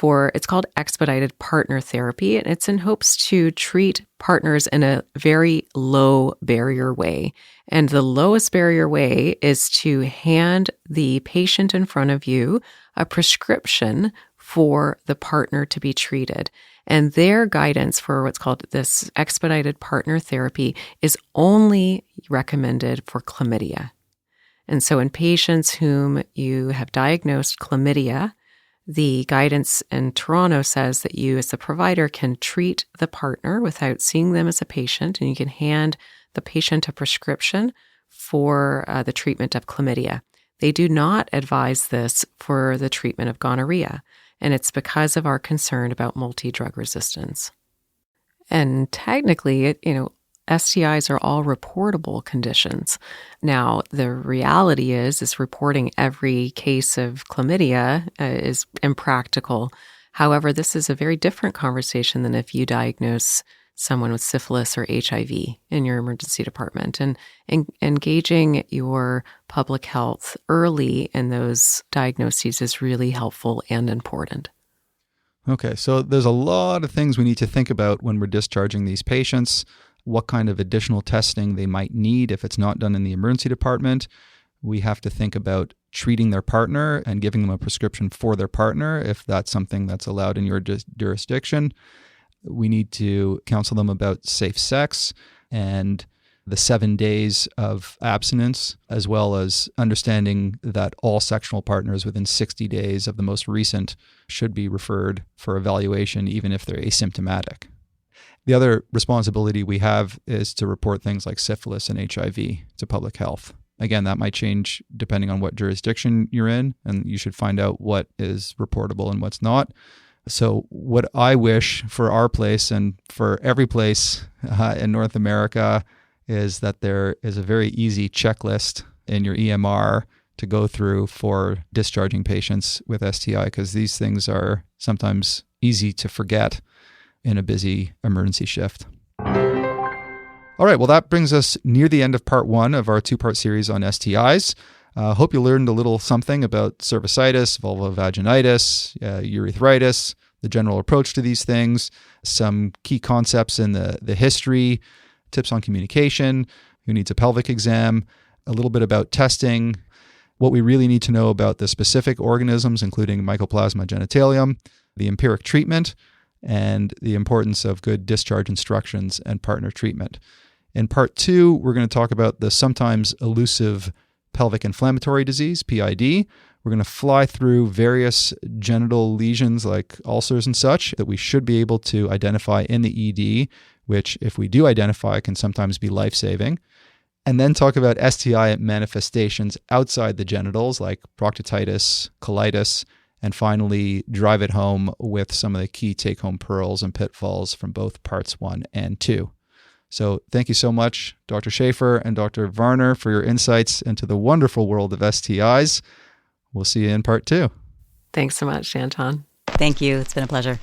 it's called expedited partner therapy, and it's in hopes to treat partners in a very low barrier way. And the lowest barrier way is to hand the patient in front of you a prescription for the partner to be treated. And their guidance for what's called this expedited partner therapy is only recommended for chlamydia. And so in patients whom you have diagnosed chlamydia, the guidance in Toronto says that you as the provider can treat the partner without seeing them as a patient, and you can hand the patient a prescription for the treatment of chlamydia. They do not advise this for the treatment of gonorrhea. And it's because of our concern about multi-drug resistance. And technically, STIs are all reportable conditions. Now, the reality is reporting every case of chlamydia is impractical. However, this is a very different conversation than if you diagnose someone with syphilis or HIV in your emergency department. And engaging your public health early in those diagnoses is really helpful and important. Okay, so there's a lot of things we need to think about when we're discharging these patients, what kind of additional testing they might need if it's not done in the emergency department. We have to think about treating their partner and giving them a prescription for their partner, if that's something that's allowed in your jurisdiction. We need to counsel them about safe sex and the 7 days of abstinence, as well as understanding that all sexual partners within 60 days of the most recent should be referred for evaluation, even if they're asymptomatic. The other responsibility we have is to report things like syphilis and HIV to public health. Again, that might change depending on what jurisdiction you're in, and you should find out what is reportable and what's not. So what I wish for our place and for every place in North America is that there is a very easy checklist in your EMR to go through for discharging patients with STI, because these things are sometimes easy to forget in a busy emergency shift. All right, well, that brings us near the end of part 1 of our 2-part series on STIs. Hope you learned a little something about cervicitis, vulvovaginitis, urethritis, the general approach to these things, some key concepts in the history, tips on communication, who needs a pelvic exam, a little bit about testing, what we really need to know about the specific organisms, including Mycoplasma Genitalium, the empiric treatment, and the importance of good discharge instructions and partner treatment. In part 2, we're going to talk about the sometimes elusive pelvic inflammatory disease, PID. We're going to fly through various genital lesions like ulcers and such that we should be able to identify in the ED, which, if we do identify, can sometimes be life-saving. And then talk about STI manifestations outside the genitals like proctitis, colitis, and finally drive it home with some of the key take-home pearls and pitfalls from both parts 1 and 2. So thank you so much, Dr. Schaefer and Dr. Varner, for your insights into the wonderful world of STIs. We'll see you in part 2. Thanks so much, Anton. Thank you. It's been a pleasure.